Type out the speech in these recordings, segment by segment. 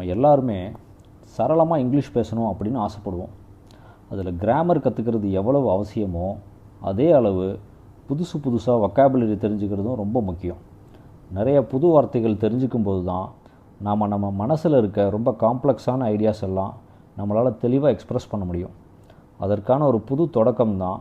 நம்ம எல்லாருமே சரளமாக இங்கிலீஷ் பேசணும் அப்படின்னு ஆசைப்படுவோம். அதில் கிராமர் கற்றுக்கிறது எவ்வளவு அவசியமோ அதே அளவு புதுசாக வொக்காபுலரி தெரிஞ்சுக்கிறதும் ரொம்ப முக்கியம். நிறைய புது வார்த்தைகள் தெரிஞ்சுக்கும் போது தான் நம்ம மனசில் இருக்க ரொம்ப காம்ப்ளெக்ஸான ஐடியாஸ் எல்லாம் நம்மளால் தெளிவாக எக்ஸ்ப்ரெஸ் பண்ண முடியும். அதற்கான ஒரு புது தொடக்கம் தான்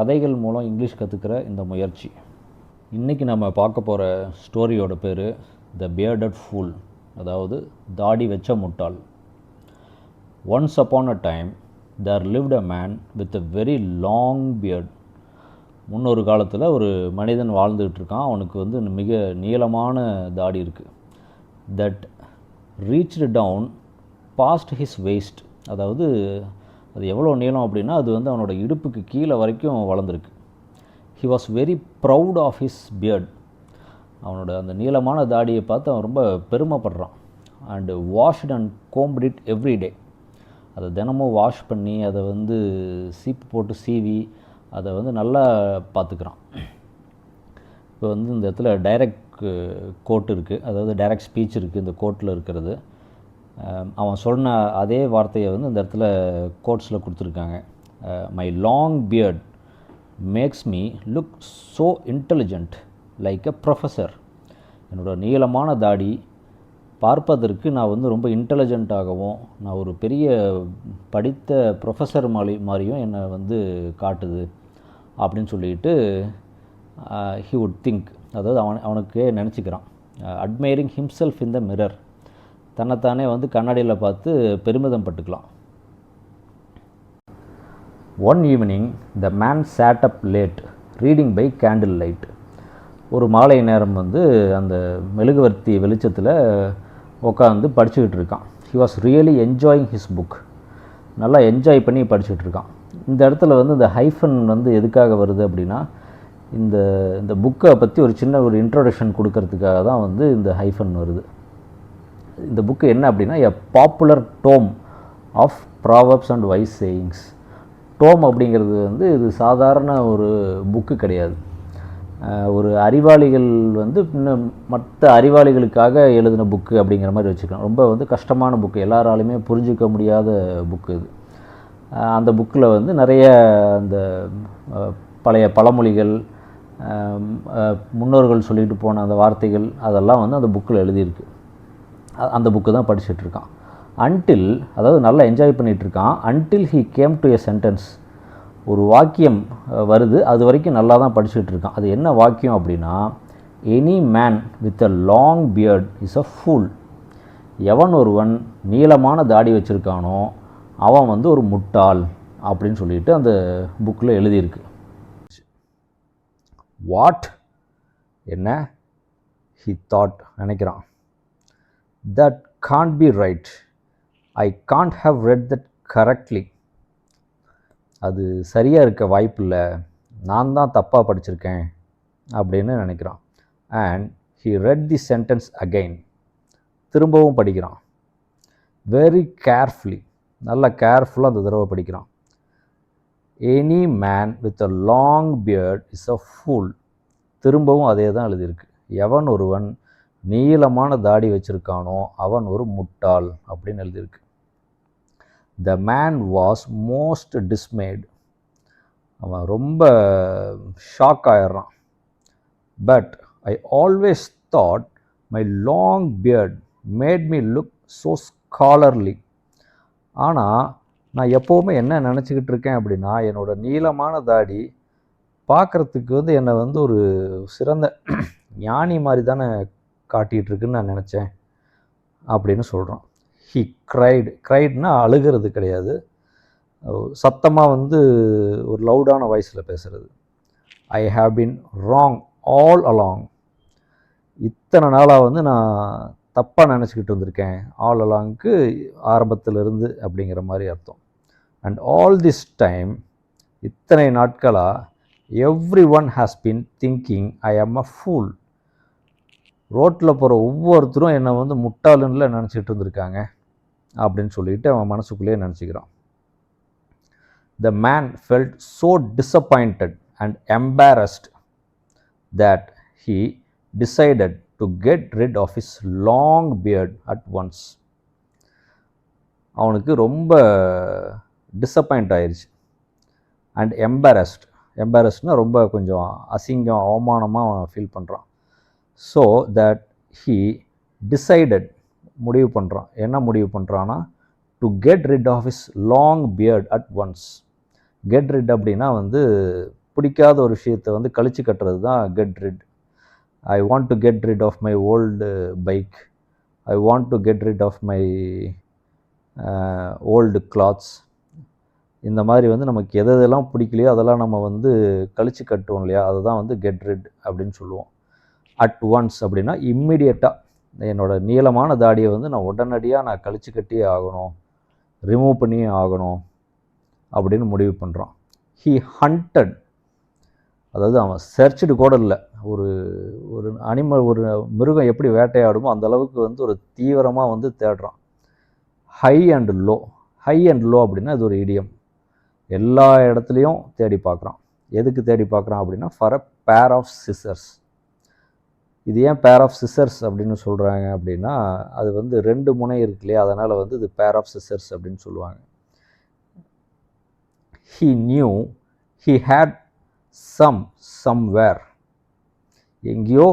கதைகள் மூலம் இங்கிலீஷ் கற்றுக்கிற இந்த முயற்சி. இன்றைக்கி நம்ம பார்க்க போகிற ஸ்டோரியோட பேர் த பியர்டட் ஃபூல், அதாவது தாடி வச்ச முட்டாள். Once upon a time there lived a man with a very long beard. முன்னொரு காலத்தில் ஒரு மனிதன் வாழ்ந்துகிட்டு இருக்கான். அவனுக்கு மிக நீளமான தாடி இருக்குது. That reached down past his waist, அதாவது அது எவ்வளோ நீளம் அப்படின்னா அது அவனோட இடுப்புக்கு கீழே வரைக்கும் வளர்ந்துருக்கு. He was very proud of his beard. அவனோட அந்த நீளமான தாடியை பார்த்து அவன் ரொம்ப பெருமைப்படுறான். And washed and combed it every day. அதை தினமும் வாஷ் பண்ணி அதை சீப்பு போட்டு சீவி அதை நல்லா பார்த்துக்கிறான். இப்போ இந்த இடத்துல டைரக்ட் கோட் இருக்குது, அதாவது டைரக்ட் ஸ்பீச் இருக்குது இந்த கோட்டில் இருக்கிறது. அவன் சொன்ன அதே வார்த்தையை இந்த இடத்துல கோட்ஸில் கொடுத்துருக்காங்க. My long beard makes me look so intelligent like a professor. என்னோட நீளமான தாடி பார்ப்பதற்கு நான் ரொம்ப இன்டெலிஜென்ட்டாகவும் நான் ஒரு பெரிய படித்த ப்ரொஃபஸர் மாதிரியும் என்னை காட்டுது அப்படின்னு சொல்லிட்டு ஹி வுட் திங்க், அதாவது அவனுக்கே நினச்சிக்கிறான். Admiring himself in the mirror, தன்னைத்தானே கண்ணாடியில் பார்த்து பெருமிதம் பட்டுக்கலாம். One evening the man sat up late reading by candlelight. ஒரு மாலை நேரம் அந்த மெழுகுவர்த்தி வெளிச்சத்தில் உட்காந்து படிச்சுக்கிட்டு இருக்கான். He was really enjoying his book. நல்லா என்ஜாய் பண்ணி படிச்சுக்கிட்டு இருக்கான். இந்த இடத்துல இந்த ஹைஃபன் எதுக்காக வருது அப்படின்னா இந்த புக்கை பற்றி ஒரு சின்ன இன்ட்ரோடக்ஷன் கொடுக்கறதுக்காக தான் இந்த ஹைஃபன் வருது. இந்த புக்கு என்ன அப்படின்னா a popular tome of proverbs and wise sayings. Tome அப்படிங்கிறது இது சாதாரண ஒரு புக்கு கிடையாது. ஒரு அறிவாளிகள் இன்னும் மற்ற அறிவாளிகளுக்காக எழுதின புக்கு அப்படிங்கிற மாதிரி வச்சுக்கலாம். ரொம்ப கஷ்டமான புக்கு, எல்லாராலையுமே புரிஞ்சிக்க முடியாத புக்கு இது. அந்த புக்கில் நிறைய அந்த பழைய பழமொழிகள், முன்னோர்கள் சொல்லிட்டு போன அந்த வார்த்தைகள் அதெல்லாம் அந்த புக்கில் எழுதியிருக்கு. அந்த புக்கு தான் படிச்சுட்ருக்கான். அன்டில், அதாவது நல்லா என்ஜாய் பண்ணிகிட்ருக்கான். Until he came to a sentence. ஒரு வாக்கியம் வருது, அது வரைக்கும் நல்லா தான் படிச்சுட்டு இருக்கான். அது என்ன வாக்கியம் அப்படின்னா, any man with a long beard is a pool. எவன் ஒருவன் நீளமான தாடி வச்சுருக்கானோ அவன் ஒரு முட்டாள் அப்படின்னு சொல்லிட்டு அந்த புக்கில் எழுதியிருக்கு. வாட், என்ன, ஹி தாட், நினைக்கிறான். That can't be right, I can't have read that correctly. அது சரியாக இருக்க வாய்ப்பில்லை, நான் தான் தப்பாக படிச்சிருக்கேன் அப்படின்னு நினைக்கிறான். And he red the sentence again. திரும்பவும் படிக்கிறான். வெரி கேர்ஃபுல்லி, நல்லா கேர்ஃபுல்லாக அந்த தடவை படிக்கிறான். Any man with a long beard is a pool. திரும்பவும் அதே தான் எழுதியிருக்கு. எவன் ஒருவன் நீளமான தாடி வச்சுருக்கானோ அவன் ஒரு முட்டாள் அப்படின்னு எழுதியிருக்கு. The man was most dismayed. அவன் ரொம்ப ஷாக் ஆயிடுறான். But I always thought my long beard made me look so scholarly. ஆனால் நான் எப்போவுமே என்ன நினச்சிக்கிட்டு இருக்கேன் அப்படின்னா, என்னோட நீளமான தாடி பார்க்குறதுக்கு என்னை ஒரு சிறந்த ஞானி மாதிரி தானே காட்டிகிட்டு இருக்குன்னு நான் நினச்சேன் அப்படின்னு சொல்கிறான். ஹி க்ரைட்னா அழுகிறது கிடையாது, சத்தமாக ஒரு லவுடான வாய்ஸில் பேசுகிறது. I have been wrong all along. இத்தனை நாளாக நான் தப்பாக நினச்சிக்கிட்டு வந்திருக்கேன். ஆல் அலாங்க்கு ஆரம்பத்திலிருந்து அப்படிங்கிற மாதிரி அர்த்தம். அண்ட் ஆல் திஸ் டைம், இத்தனை நாட்களாக, every one has been thinking I ஆம் அ ஃபூல். ரோட்டில் போகிற ஒவ்வொருத்தரும் என்னை முட்டாளுன்னு நினச்சிட்டு இருந்திருக்காங்க அப்படின்னு சொல்லிட்டு அவன் மனசுக்குள்ளேயே நினச்சிக்கிறான். The man felt so disappointed and embarrassed that he decided to get rid of his long beard at once. அவனுக்கு ரொம்ப டிஸப்பாயிண்ட் ஆயிடுச்சு. அண்ட் எம்பாரஸ்ட்னால் ரொம்ப கொஞ்சம் அசிங்கம் அவமானமாக அவன் ஃபீல் பண்ணுறான். ஸோ தட் ஹீ டிசைடட், முடிவு பண்ணுறான். என்ன முடிவு பண்ணுறான்னா, to get rid of his long beard at once. Get rid அப்படின்னா வந்து பிடிக்காத ஒரு விஷயத்தை வந்து கழிச்சு கட்டுறது தான் get rid. I want to get rid of my old bike, I want to get rid of my old clothes. இந்த மாதிரி வந்து நமக்கு எதெல்லாம் பிடிக்கலையோ அதெல்லாம் நம்ம வந்து கழிச்சு கட்டுவோம் இல்லையா, அதை தான் வந்து கெட் ரிட் அப்படின்னு சொல்லுவோம். அட் ஒன்ஸ் அப்படின்னா இம்மிடியட்டாக என்னோடய நீளமான தாடியை வந்து நான் உடனடியாக நான் கழிச்சு கட்டியே ஆகணும், ரிமூவ் பண்ணியே ஆகணும் அப்படின்னு முடிவு பண்ணுறான். ஹீ ஹண்டட், அதாவது அவன் சர்ச்சுடு கூட இல்லை, ஒரு ஒரு அனிமல், ஒரு மிருகம் எப்படி வேட்டையாடுமோ அந்த அளவுக்கு வந்து ஒரு தீவிரமாக வந்து தேடுறான். High and low. High and low அப்படின்னா இது ஒரு இடியம். எல்லா இடத்துலையும் தேடி பார்க்குறான். எதுக்கு தேடி பார்க்குறான் அப்படின்னா, for a pair of scissors. இது ஏன் பேர் ஆஃப் சிசர்ஸ் அப்படின்னு சொல்கிறாங்க அப்படின்னா, அது வந்து 2 முனை இருக்கு இல்லையா, அதனால் வந்து இது பேர் ஆஃப் சிசர்ஸ் அப்படின்னு சொல்லுவாங்க. He knew he had somewhere. எங்கேயோ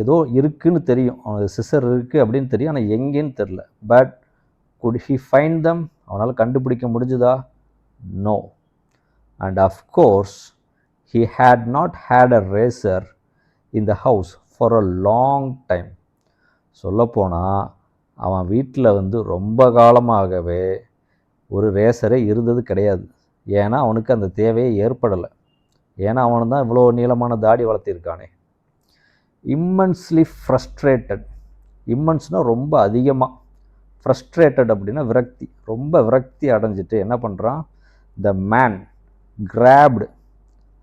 ஏதோ இருக்குன்னு தெரியும், அவனுக்கு சிசர் இருக்குது அப்படின்னு தெரியும், ஆனால் எங்கேன்னு தெரில. But could he find them? அவனால் கண்டுபிடிக்க முடிஞ்சுதா? No. And of course he had not had a razor in the house for a long time. சொல்லப்போனால் அவன் வீட்டில் வந்து ரொம்ப காலமாகவே ஒரு ரேசரே இருந்தது கிடையாது. ஏன்னா அவனுக்கு அந்த தேவையே ஏற்படலை. ஏன்னா அவனு தான் இவ்வளோ நீளமான தாடி வளர்த்திருக்கானே. இம்மன்ஸ்லி ஃப்ரஸ்ட்ரேட்டட். இம்மன்ஸ்னால் ரொம்ப அதிகமாக, ஃப்ரஸ்ட்ரேட்டட் அப்படின்னா விரக்தி, ரொம்ப விரக்தி அடைஞ்சிட்டு என்ன பண்ணுறான், த மேன் கிராப்டு,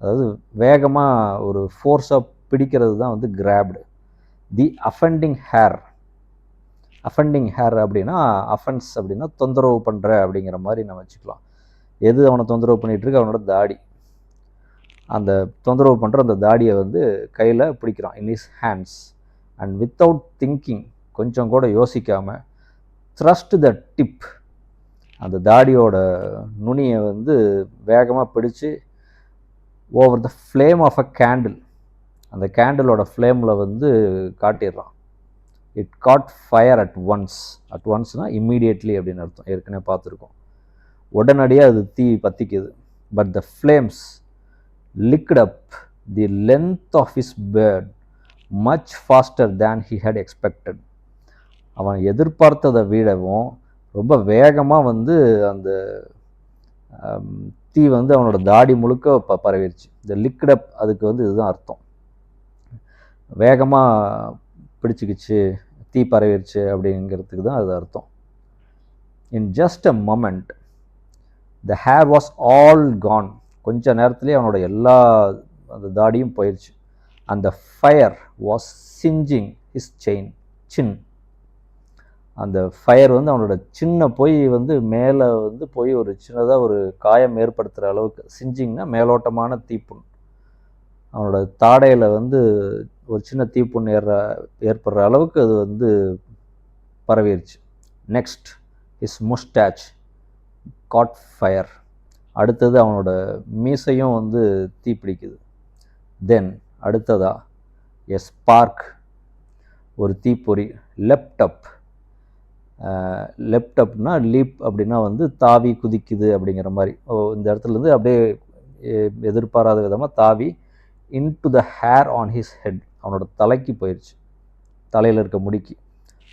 அதாவது வேகமாக ஒரு ஃபோர்ஸாக பிடிக்கிறது தான் வந்து கிராப்டு, தி அஃபெண்டிங் ஹேர். அஃபெண்டிங் ஹேர் அப்படின்னா, அஃபென்ஸ் அப்படின்னா தொந்தரவு பண்ணுற அப்படிங்கிற மாதிரி நம்ம வச்சுக்கலாம். எது அவனை தொந்தரவு பண்ணிகிட்ருக்கு, அவனோட தாடி. அந்த தொந்தரவு பண்ணுற அந்த தாடியை வந்து கையில் பிடிக்கிறான், in his hands. And without thinking, கொஞ்சம் கூட யோசிக்காமல், த்ரஸ்ட் த டிப், அந்த தாடியோட நுனியை வந்து வேகமாக பிடிச்சு over the flame of a candle, அந்த கேண்டிலோட ஃப்ளேமில் வந்து காட்டிடுறான். It caught fire at once. At ஒன்ஸ்னால் இம்மீடியட்லி அப்படின்னு அர்த்தம், ஏற்கனவே பார்த்துருக்கோம். உடனடியாக அது தீ பற்றிக்குது. But the flames licked up the length of his beard much faster than he had expected. அவன் எதிர்பார்த்ததை விடவும் ரொம்ப வேகமாக வந்து அந்த தீ வந்து அவனோட தாடி முழுக்க பரவிடுச்சு. இந்த லிக்ட் அப், அதுக்கு வந்து இதுதான் அர்த்தம். வேகமாக பிடிச்சிக்கிச்சு, தீ பரவிடுச்சு அப்படிங்கிறதுக்கு தான் அது அர்த்தம். In just a moment the hair was all gone. கொஞ்ச நேரத்துலேயே அவனோட எல்லா அந்த தாடியும் போயிடுச்சு. அந்த fire was singeing his chin. அந்த ஃபயர் வந்து அவனோட சின்ன போய் வந்து மேலே வந்து போய் ஒரு சின்னதாக ஒரு காயம் ஏற்படுத்துகிற அளவுக்கு, சிஞ்சிங்னா மேலோட்டமான தீப்புண், அவனோட தாடையில் வந்து ஒரு சின்ன தீப்புண் ஏற்படுற அளவுக்கு அது வந்து பரவிடுச்சு. Next his moustache caught fire. அடுத்தது அவனோட மீசையும் வந்து தீப்பிடிக்குது. தென் அடுத்ததா எ ஸ்பார்க், ஒரு தீப்பொறி. லெப்டப்னா லீப் அப்படின்னா வந்து தாவி குதிக்குது அப்படிங்கிற மாதிரி. இந்த இடத்துலேருந்து அப்படியே எதிர்பாராத விதமாக தாவி into the hair on his head, அவனோட தலைக்கு போயிடுச்சு, தலையில் இருக்க முடிக்கு.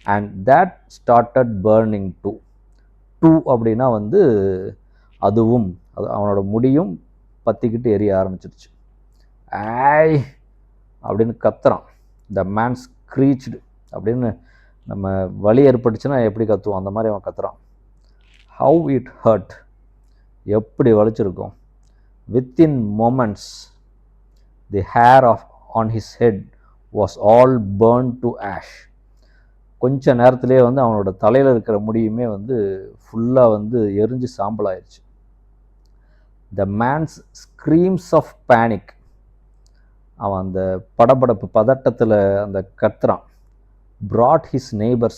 And that started burning too அப்படின்னா வந்து அதுவும், அது அவனோட முடியும் பற்றிக்கிட்டு எரிய ஆரம்பிச்சிருச்சு. ஐ அப்படின்னு கத்துறான். த மேன் ஸ்க்ரீச்டு அப்படின்னு நம்ம வலி ஏற்பட்டுச்சுன்னா எப்படி கத்துவோம், அந்த மாதிரி அவன் கத்துறான். ஹவு இட் ஹர்ட், எப்படி வலிச்சிருக்கும். Within moments the hair on his head was all burn to ash. கொஞ்ச நேரத்திலே வந்து அவனோட தலையில் இருக்கிற முடியுமே வந்து ஃபுல்லாக வந்து எரிஞ்சு சாம்பலாயிருச்சு. The man's screams of panic, அவன் அந்த படபடப்பு பதட்டத்தில் அந்த கத்துறான். brought his neighbors,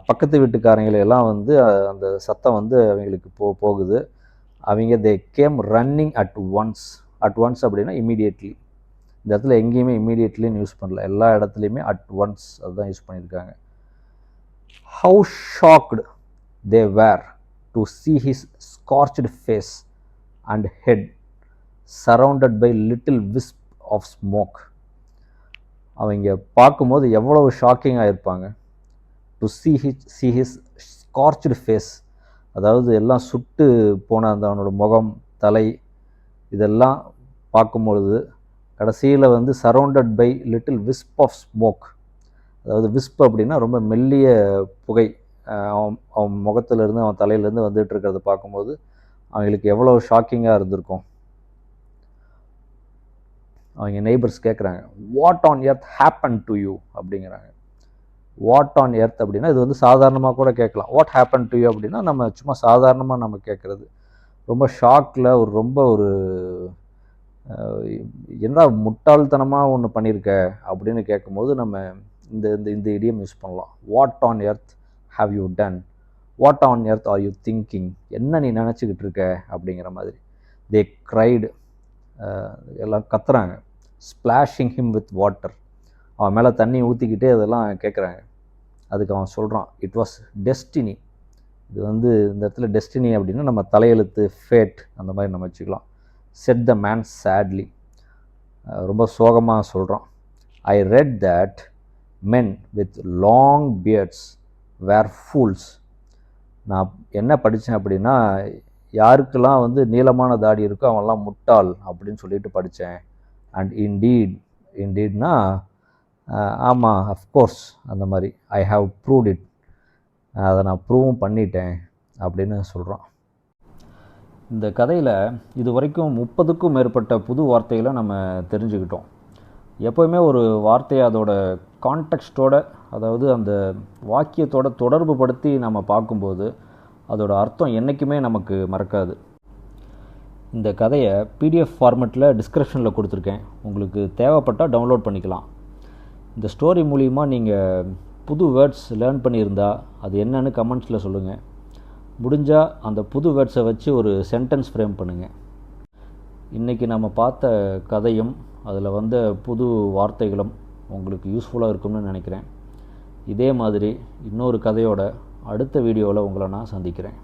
பக்கத்து வீட்டுக்காரங்களையெல்லாம் வந்து அந்த சத்தம் வந்து அவங்களுக்கு போகுது. அவங்க they came running at once அப்படின்னா இமீடியட்லி. இந்த இடத்துல எங்கேயுமே இமீடியட்லின்னு யூஸ் பண்ணல, எல்லா இடத்துலையுமே அட் ஒன்ஸ் அதுதான் யூஸ் பண்ணியிருக்காங்க. How shocked they were to see his scorched face and head surrounded by little wisp of smoke. அவங்க பார்க்கும்போது எவ்வளவு ஷாக்கிங்காக இருப்பாங்க. To see his scorched face, அதாவது எல்லாம் சுட்டு போன அந்த அவனோட முகம், தலை, இதெல்லாம் பார்க்கும்பொழுது கடைசியில் வந்து surrounded by little wisp of smoke, அதாவது விஸ்ப் அப்படின்னா ரொம்ப மெல்லிய புகை அவன் முகத்துலேருந்து அவன் தலையிலேருந்து வந்துட்டு இருக்கிறத பார்க்கும்போது அவங்களுக்கு எவ்வளோ ஷாக்கிங்காக இருந்திருக்கும். அவங்க நெய்பர்ஸ் கேட்குறாங்க, what on earth happen to you அப்படிங்கிறாங்க. வாட் ஆன் எர்த் அப்படின்னா இது வந்து சாதாரணமாக கூட கேட்கலாம். வாட் ஹேப்பன் டு யூ அப்படின்னா நம்ம சும்மா சாதாரணமாக நம்ம கேட்குறது. ரொம்ப ஷாக்கில் ரொம்ப ஒரு என்ன முட்டாள்தனமாக ஒன்று பண்ணியிருக்க அப்படின்னு கேட்கும்போது நம்ம இந்த இந்த இடியம் யூஸ் பண்ணலாம். What on earth have you done, what on earth are you thinking, என்ன நீ நினச்சிக்கிட்டு இருக்க அப்படிங்கிற மாதிரி. தே க்ரைடு, எல்லாம் கத்துறாங்க. ஸ்பிளாஷிங் ஹிம் வித் வாட்டர், அவன் மேலே தண்ணி ஊற்றிக்கிட்டே அதெல்லாம் கேட்குறாங்க. அதுக்கு அவன் சொல்கிறான், இட் வாஸ் டெஸ்டினி. இது வந்து இந்த இடத்துல டெஸ்டினி அப்படின்னா நம்ம தலையெழுத்து, ஃபேட் அந்த மாதிரி நம்ம வச்சுக்கலாம். செட் த மேன் சேட்லி, ரொம்ப சோகமாக சொல்கிறான். I read that men with long beards were fools. நான் என்ன படித்தேன் அப்படின்னா, யாருக்கெல்லாம் வந்து நீளமான தாடி இருக்கோ அவன்லாம் முட்டாள் அப்படின்னு சொல்லிட்டு படித்தேன். அண்ட் இன்டீட்னா ஆமாம், அஃப்கோர்ஸ் அந்த மாதிரி. ஐ ஹாவ் ப்ரூவ்ட் இட், அதை நான் ப்ரூவும் பண்ணிட்டேன் அப்படின்னு சொல்கிறான். இந்த கதையில் இது வரைக்கும் 30க்கும் மேற்பட்ட புது வார்த்தைகளை நம்ம தெரிஞ்சுக்கிட்டோம். எப்போவுமே ஒரு வார்த்தையை அதோட கான்டெக்ஸ்டோட, அதாவது அந்த வாக்கியத்தோட தொடர்பு படுத்தி நம்ம பார்க்கும்போது அதோட அர்த்தம் என்றைக்குமே நமக்கு மறக்காது. இந்த கதையை பிடிஎஃப் ஃபார்மேட்டில் டிஸ்கிரிப்ஷனில் கொடுத்துருக்கேன், உங்களுக்கு தேவைப்பட்டால் டவுன்லோட் பண்ணிக்கலாம். இந்த ஸ்டோரி மூலிமா நீங்கள் புது வேர்ட்ஸ் லேர்ன் பண்ணியிருந்தா அது என்னன்னு கமெண்ட்ஸில் சொல்லுங்கள். முடிஞ்சால் அந்த புது வேர்ட்ஸை வச்சு ஒரு சென்டென்ஸ் ஃப்ரேம் பண்ணுங்கள். இன்றைக்கி நம்ம பார்த்த கதையும் அதில் வந்த புது வார்த்தைகளும் உங்களுக்கு யூஸ்ஃபுல்லாக இருக்கும்னு நினைக்கிறேன். இதே மாதிரி இன்னொரு கதையோட அடுத்த வீடியோவில் உங்களை நான் சந்திக்கிறேன்.